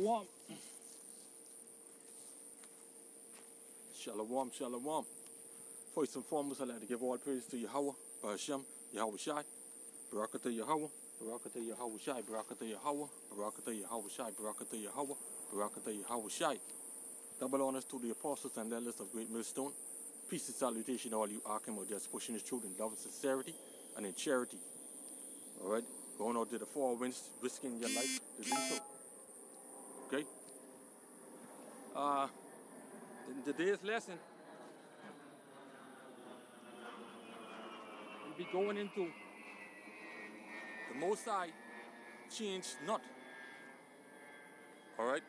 Shalom. Shalom, shalom. First and foremost, I'd like to give all praise to Yahweh, Bahashem, Yahweh Shai, Barakatah Yahweh, Barakatah Yahweh Shai, Barakatah Yahweh, Barakatah Yahweh Shai, Barakatah Yahweh, Barakatah Yahweh Shai. Double honors to the apostles and elders of Great Millstone. Peace and salutation to all you Arkham or just pushing the truth in love and sincerity and in charity. Alright? Going out to the four winds, risking your life to do so. Okay? In today's lesson, we'll be going into the Most High change not. Alright?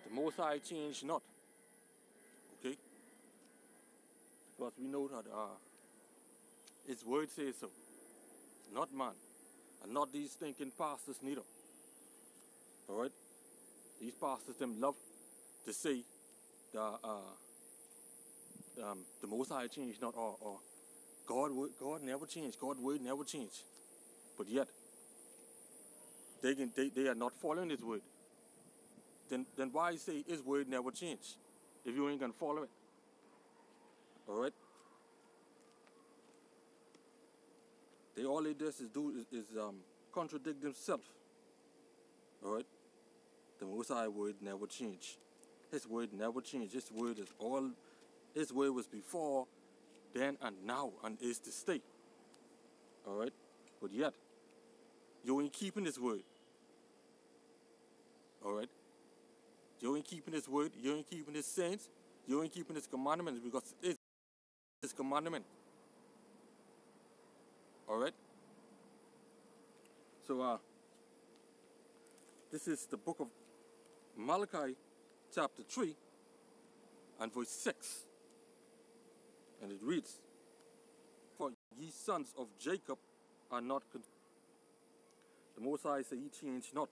The Most High change not. Okay? Because we know that His word says so. Not man. And not these thinking pastors neither. Alright? These pastors them love to say that the Most High changed not, or God never changed, God's word never changed. But yet they are not following His word. Then why say His word never changed if you ain't gonna follow it? Alright? All they do is contradict themselves. Alright? The Most High word never changed. His word never changed. His word was before, then, and now, and is to stay. Alright? But yet, you ain't keeping His word. Alright? You ain't keeping His word. You ain't keeping His sayings. You ain't keeping His commandments, because it is His commandment. Alright? So, this is the book of Malachi, chapter 3, and verse 6. And it reads, "For ye sons of Jacob are not consumed." The Most High say He changed not,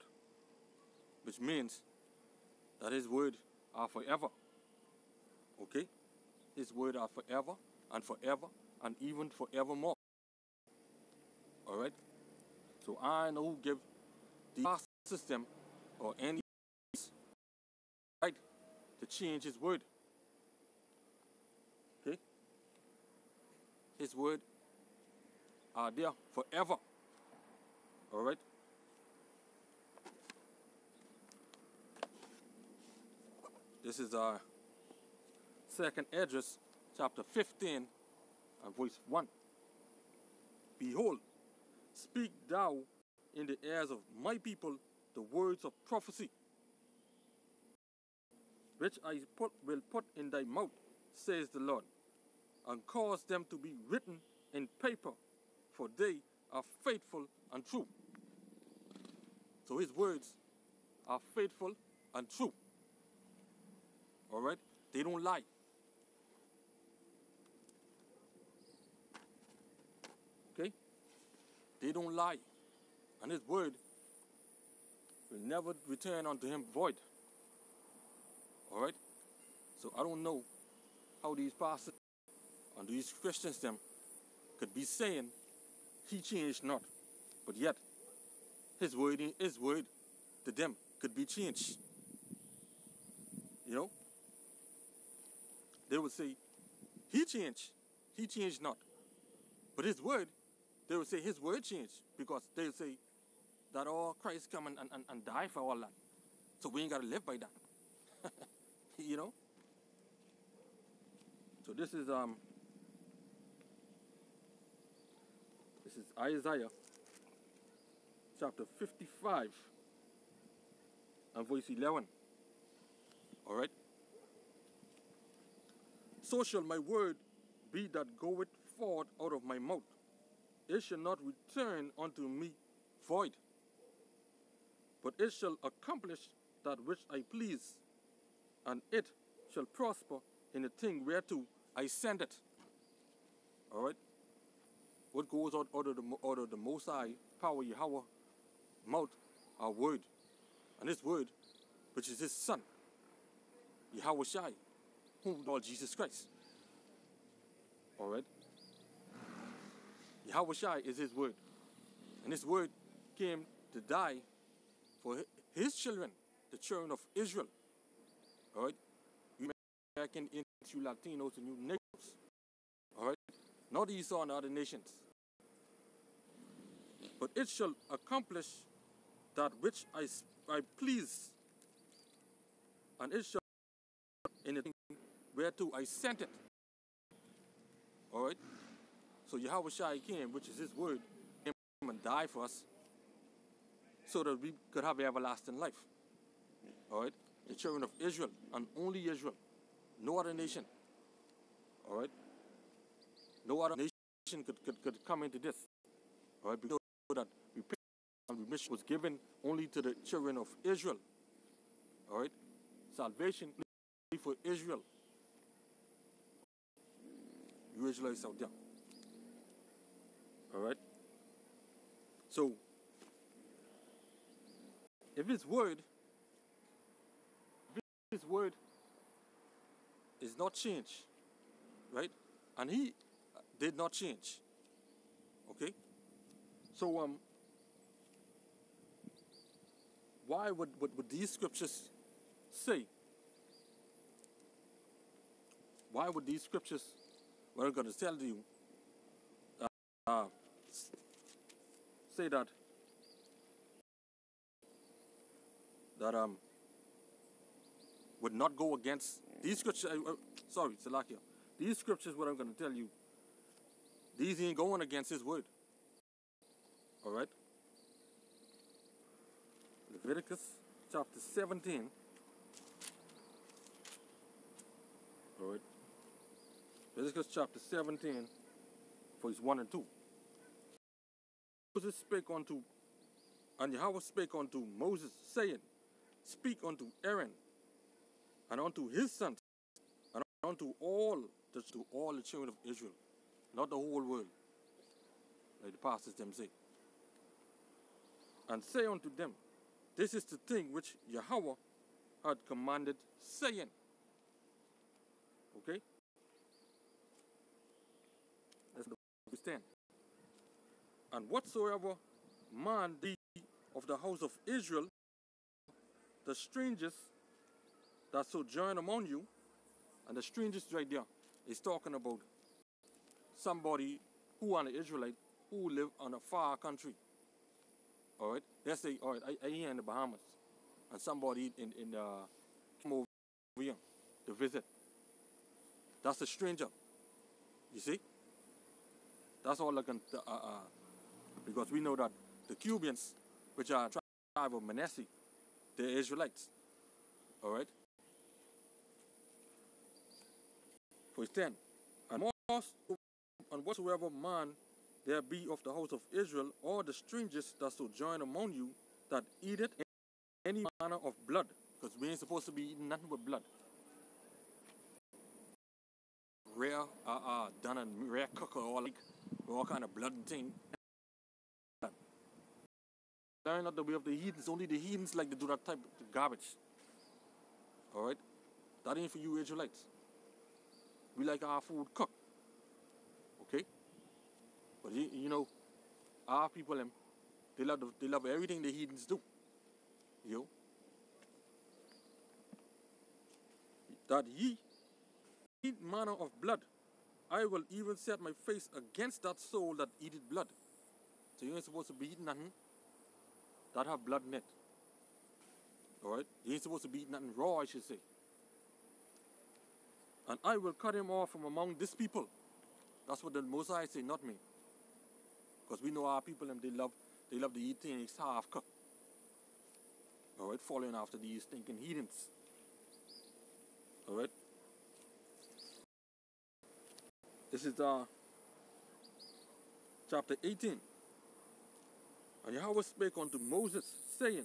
which means that His word are forever. Okay? His word are forever, and even forevermore. Alright? So I know who give the system or any right to change His word. Okay? His word are there forever. Alright? This is our second address, chapter 15 and verse 1. "Behold, speak thou in the ears of my people the words of prophecy, which I will put in thy mouth, says the Lord, and cause them to be written in paper, for they are faithful and true." So His words are faithful and true. Alright? They don't lie. Okay? They don't lie. And His word will never return unto Him void. Alright? So I don't know how these pastors and these Christians them could be saying He changed not, but yet His word to them could be changed. You know? They would say He changed not. But His word, they would say His word changed, because they would say that Christ come and die for all that. So we ain't got to live by that. You know? So this is Isaiah chapter 55 and verse 11. Alright? "So shall my word be that goeth forth out of my mouth. It shall not return unto me void, but it shall accomplish that which I please, and it shall prosper in the thing whereto I send it." Alright? What goes out of the Most High power Yahweh mouth are word. And His word, which is His Son, Yahweh Shai, whom we call Jesus Christ. Alright? Yahweh Shai is His word. And His word came to die for his children, the children of Israel. All right? You American, Indians, you Latinos, and you Negroes. All right? Not Esau and other nations. But it shall accomplish that which I please, and it shall anything whereto I sent it. All right? So Yahawashi came, which is his word, came and died for us so that we could have everlasting life. All right? The children of Israel, and only Israel. No other nation. All right? No other nation could come into this. All right? Because that remission was given only to the children of Israel. All right? Salvation for Israel. You Israelites out there. All right? So, if his word is not changed, right? And he did not change. Okay? So, why would these scriptures say? Why would these scriptures, what I'm going to tell you, say that would not go against these scriptures? Sorry, Salakia. These scriptures, what I'm going to tell you, these ain't going against his word. All right? Leviticus chapter 17. All right? Leviticus chapter 17, verse 1 and 2. Moses spake unto, and Yahweh spake unto Moses, saying, Speak unto Aaron, and unto his sons, and unto all the children of Israel, not the whole world, like the pastors them say. And say unto them, This is the thing which Yahweh had commanded, saying. Okay? Let's understand. And whatsoever man be of the house of Israel, the strangers that sojourn among you, and the strangers right there is talking about somebody who are an Israelite who live on a far country. All right, let's say, all right, I here in the Bahamas, and somebody in came over here to visit. That's a stranger. You see? That's all I can. Because we know that the Cubans, which are a tribe of Manasseh, they're Israelites. All right. Verse 10. And whatsoever man there be of the house of Israel, or the strangers that sojourn among you, that eateth any manner of blood, because we ain't supposed to be eating nothing but blood. Rare, done and rare cook or all kind of blood and thing. Learn not the way of the heathens. Only the heathens like to do that type of garbage. All right, that ain't for you Israelites. We like our food cooked. Okay, but you know, our people they love everything the heathens do. You know, that ye eat manner of blood, I will even set my face against that soul that eateth blood. So you ain't supposed to be eating nothing that have blood in it. Alright? You ain't supposed to be eating nothing raw, I should say. And I will cut him off from among this people. That's what the Mosiah say, not me. Because we know our people, they love to eat things half cooked. Alright? Following after these stinking heathens. Alright? This is chapter 18. And Yahweh spake unto Moses, saying,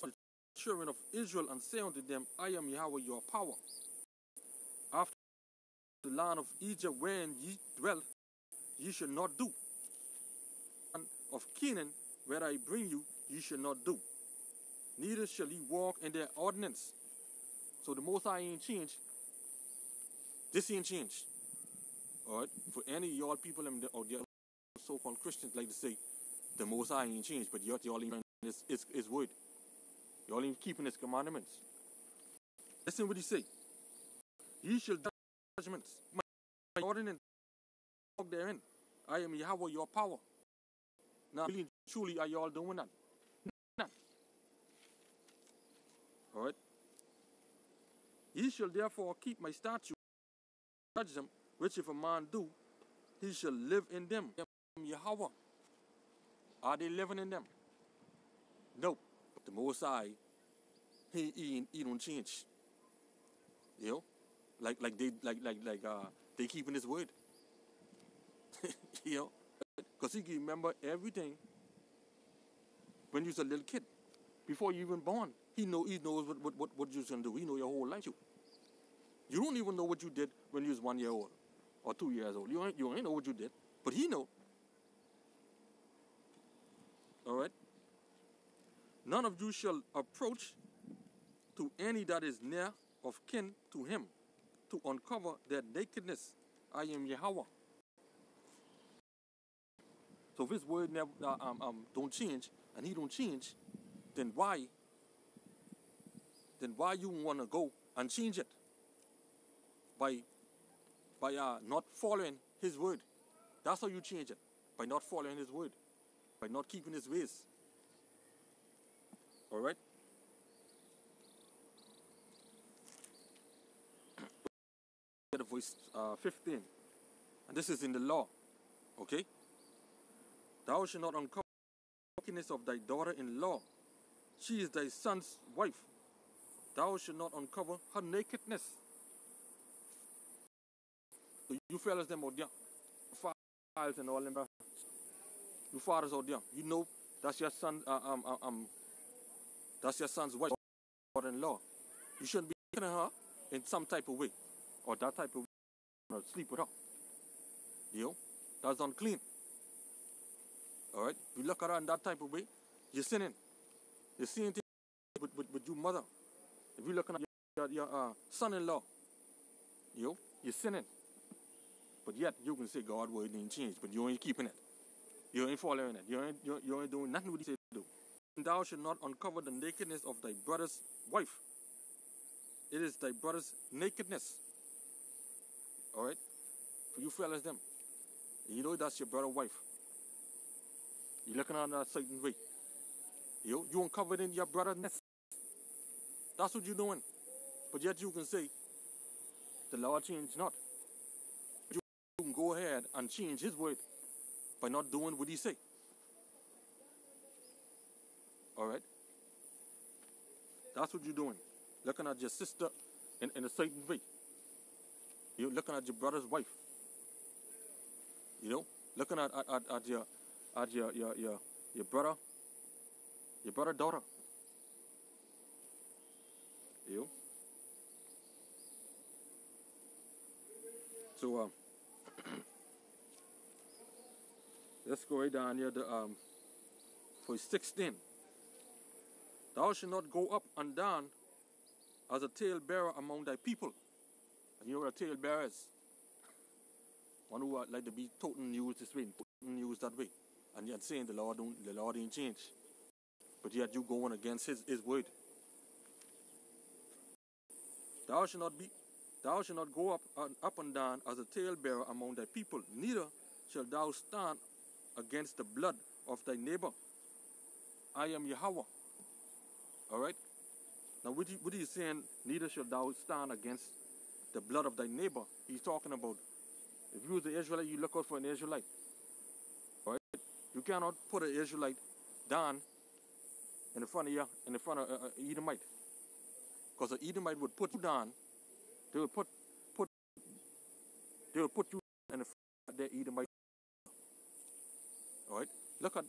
Son of the children of Israel, and say unto them, I am Yahweh your power. After the land of Egypt wherein ye dwell, ye shall not do. And of Canaan, where I bring you, ye shall not do. Neither shall ye walk in their ordinance. So the Most High ain't changed. This ain't changed. Alright? For any of y'all people out there, so-called Christians like to say, the Most High ain't changed, but yet y'all ain't his word. You're only keeping his commandments. Listen what he say. Ye shall judge judgments. My ordinance walk therein. I am Yahweh, your power. Now, really, truly, are you all doing that? None. All right. Ye shall therefore keep my statutes, judge them, which if a man do, he shall live in them. I am Yahweh. Are they living in them? No. But the Most High, he don't change. You know, like they keeping his word. You know, because he can remember everything when you was a little kid, before you even born. He knows what you're gonna do. He know your whole life. You don't even know what you did when you was 1 year old or 2 years old. You ain't know what you did, but he know. All right. None of you shall approach to any that is near of kin to him, to uncover their nakedness. I am Yahweh. So if his word never don't change, and he don't change, then why you want to go and change it by not following his word? That's how you change it, by not following his word, by not keeping his ways. All right. Verse 15, and this is in the law. Okay. Thou shalt not uncover the nakedness of thy daughter-in-law. She is thy son's wife. Thou shalt not uncover her nakedness. So you fellas them out there, fathers and all them, you fathers out there, you know that's your son. That's your son's wife, daughter-in-law. You shouldn't be looking at her in some type of way, or that type of way, or sleep with her. You know, that's unclean. All right, if you look at her in that type of way, you're sinning. You're seeing things with your mother. If you're looking at your son-in-law, you know, you're sinning. But yet you can say God's word didn't change, but you ain't keeping it. You ain't following it. You ain't doing nothing what he said to do. And thou shalt not uncover the nakedness of thy brother's wife. It is thy brother's nakedness. All right, for you fellas them, you know that's your brother's wife. You're looking at a certain way. You uncovered in your brother's nest. That's what you're doing. But yet you can say, the Lord changed not. You can go ahead and change his word by not doing what he say. All right? That's what you're doing. Looking at your sister in a certain way. You're looking at your brother's wife. You know? Looking at your brother daughter. You know? So let's go right down here to for 16. Thou shalt not go up and down as a talebearer among thy people. And you know what a talebearer is? One who like to be toting news this way, toting news that way, and yet saying the Lord ain't change. But yet you going against his word. Thou shalt not go up and down as a talebearer among thy people, neither shalt thou stand against the blood of thy neighbor. I am Yahweh. All right. Now, what are you saying? Neither shalt thou stand against the blood of thy neighbor. He's talking about if you was an Israelite, you look out for an Israelite. All right. You cannot put an Israelite down in the front of Edomite, because an Edomite would put you down. They would put you in the front of their Edomite. All right. Look at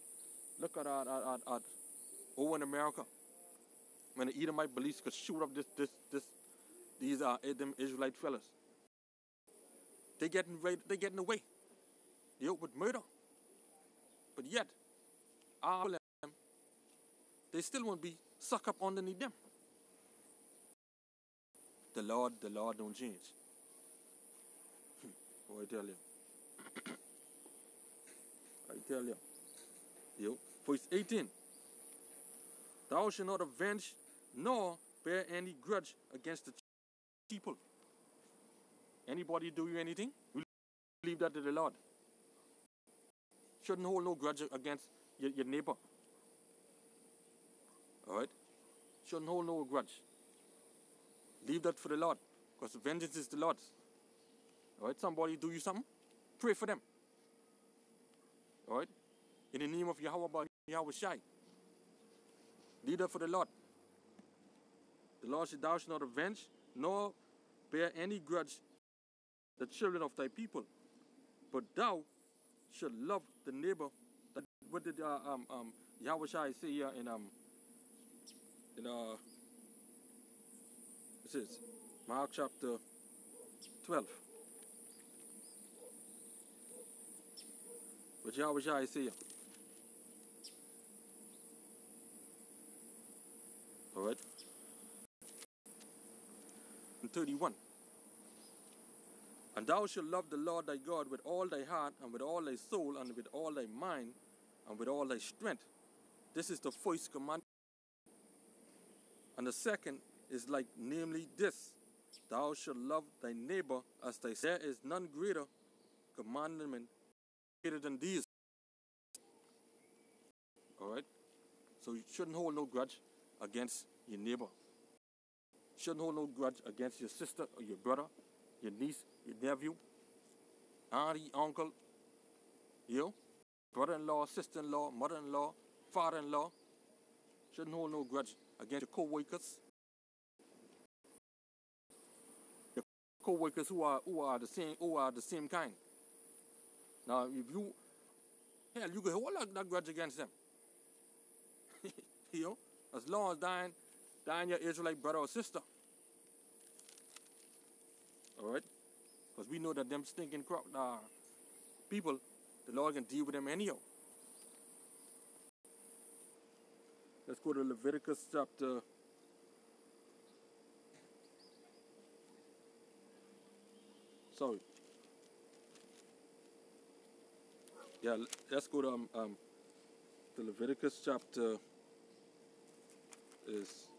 over in America, when the Edomite police could shoot up these them Israelite fellas. They getting away. You know, with murder. But yet, all of them, they still won't be sucked up underneath them. The Lord don't change. Oh, I tell you. I tell you. Yo, verse 18. Thou shalt not avenge nor bear any grudge against the people. Anybody do you anything, you leave that to the Lord. Shouldn't hold no grudge against your neighbor. Alright? Shouldn't hold no grudge. Leave that for the Lord, because vengeance is the Lord's. Alright? Somebody do you something, pray for them. Alright? In the name of YASHAWAN-BAN. Leave that for the Lord. The Lord said, thou shalt not avenge, nor bear any grudge the children of thy people, but thou shalt love the neighbor. What did Yahweh say here in this is Mark chapter 12. What Yahweh say here? All right. And 31. And thou shalt love the Lord thy God with all thy heart, and with all thy soul, and with all thy mind, and with all thy strength. This is the first commandment. And the second is like, namely this: thou shalt love thy neighbor as thyself. There is none greater commandment greater than these. Alright? So you shouldn't hold no grudge against your neighbor. Shouldn't hold no grudge against your sister or your brother, your niece, your nephew, auntie, uncle, you know, brother-in-law, sister-in-law, mother-in-law, father-in-law. Shouldn't hold no grudge against your co-workers. Your co-workers who are the same kind. Now, if you can hold that grudge against them. You know, as long as dying your Israelite brother or sister. Alright? Because we know that them stinking people, the Lord can deal with them anyhow. Let's go to Leviticus chapter. Sorry. Yeah, let's go to Leviticus chapter is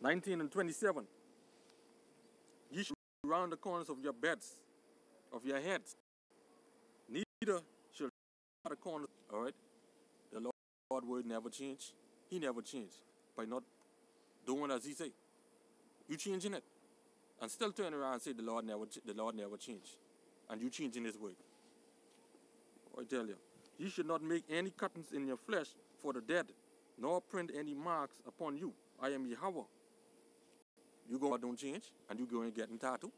19 and 27. Ye shall round the corners of your beds, of your heads. Neither shall the corners. All right. The Lord word never change. He never changed by not doing as He say. You changing it, and still turn around and say the Lord never changed, and you changing His word. I tell you, you should not make any cuttings in your flesh for the dead, nor print any marks upon you. I am Yahweh. You go don't change, and you go and get in tattoo.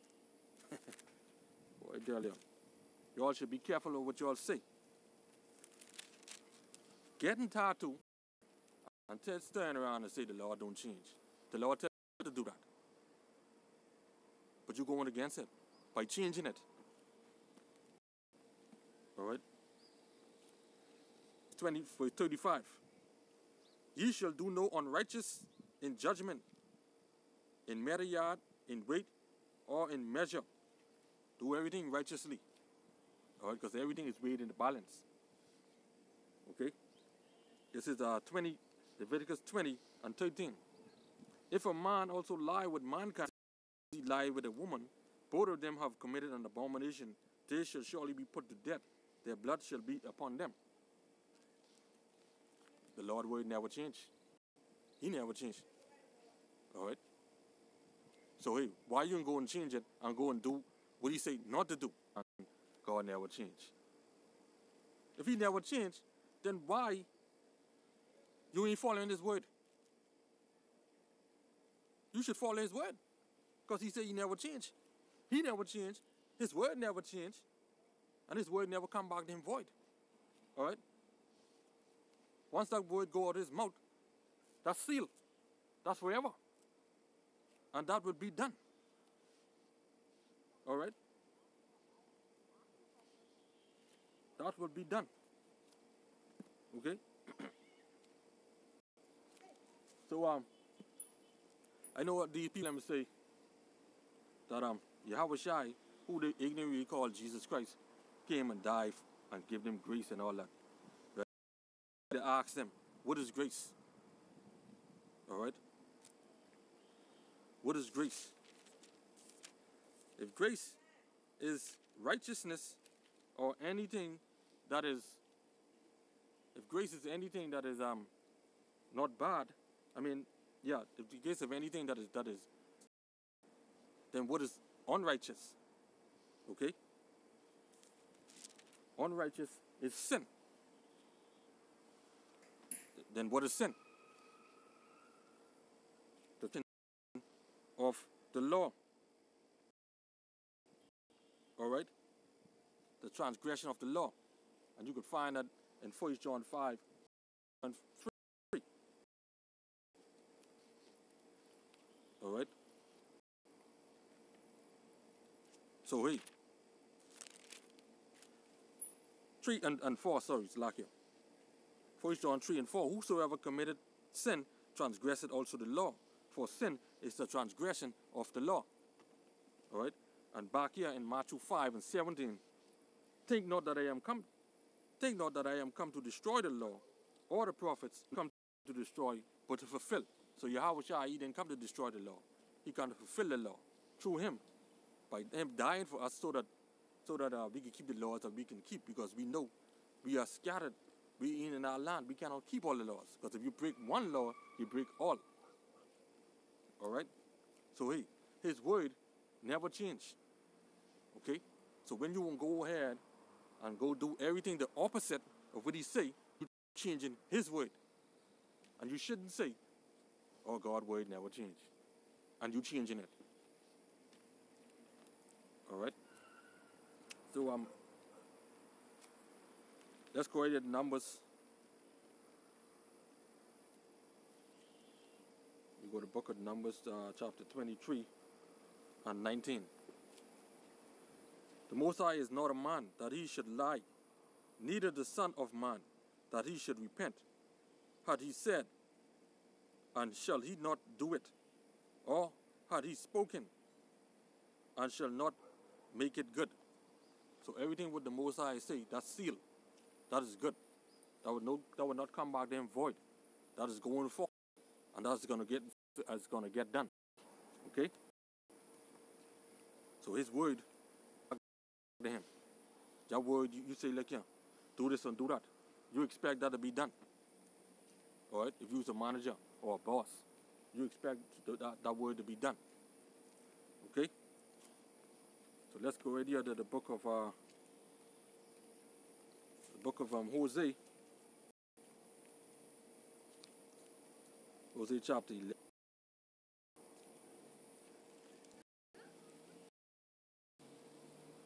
I tell you, you all should be careful of what you all say. Get in tattoo, and turn around and say the Lord don't change. The Lord tell you to do that, but you're going against it by changing it. All right. 35. Ye shall do no unrighteous in judgment, in measure yard, in weight, or in measure. Do everything righteously. All right, because everything is weighed in the balance. Okay. This is Leviticus 20 and 13. If a man also lie with mankind, he lie with a woman, both of them have committed an abomination. They shall surely be put to death. Their blood shall be upon them. The Lord's word never changed. He never changed. All right. So hey, why you go and change it and go and do what He say not to do? And God never changed. If He never changed, then why you ain't following His word? You should follow His word, because He said He never changed. He never changed. His word never changed, and His word never come back to Him void. All right. Once that word go out of His mouth, that's sealed. That's forever. And that will be done. All right? That will be done. Okay? So, I know what these people say, that Yahweh Shai, who they ignorantly call Jesus Christ, came and died and gave them grace and all that. to ask them, what is grace? Alright? What is grace? If grace is righteousness or anything that is, if grace is anything that is not bad, I mean, yeah, if the grace of anything that is, then what is unrighteous? Okay? Unrighteous is sin. Then what is sin? The sin of the law. Alright? The transgression of the law. And you could find that in 1 John 5 and 3. Alright? So hey. 3 and 4, sorry, it's like here. 1 John 3 and 4. Whosoever committed sin transgressed also the law. For sin is the transgression of the law. Alright? And back here in Matthew 5 and 17. Think not that I am come to destroy the law or the prophets, come to destroy, but to fulfill. So Yahushua, he didn't come to destroy the law. He came to fulfill the law through him, by him dying for us, so that we can keep the laws that we can keep, because we know we are scattered. We in our land. We cannot keep all the laws, because if you break one law, you break all. All right. So hey, his word never changed. Okay. So when you won't go ahead and go do everything the opposite of what he say, you're changing his word. And you shouldn't say, oh, God's word never changed. And you changing it. Alright? So let's go ahead and Numbers. We go to the book of Numbers, chapter 23 and 19. The Most High is not a man that he should lie, neither the Son of Man that he should repent. Had he said, and shall he not do it? Or had he spoken, and shall not make it good? So everything what the Most High say, that's sealed. That is good. That would not come back then void. That is going forward, and that's gonna get done. Okay. So his word to him. That word you say like, yeah, do this and do that. You expect that to be done. Alright? If you're a manager or a boss, you expect that word to be done. Okay? So let's go right here to the book of Hosea. Hosea chapter 11.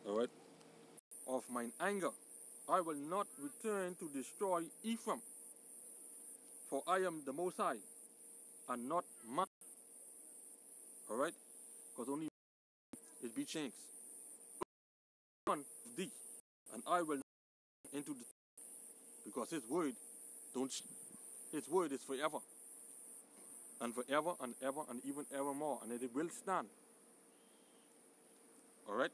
Alright? Of mine anger, I will not return to destroy Ephraim, for I am the Most High, and not man. Alright? Because only it be changed. One thee, and I will not into the, because his word his word is forever. And forever and ever and even evermore, and it will stand. Alright?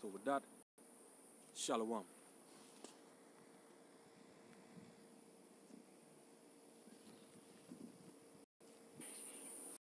So with that, Shalom.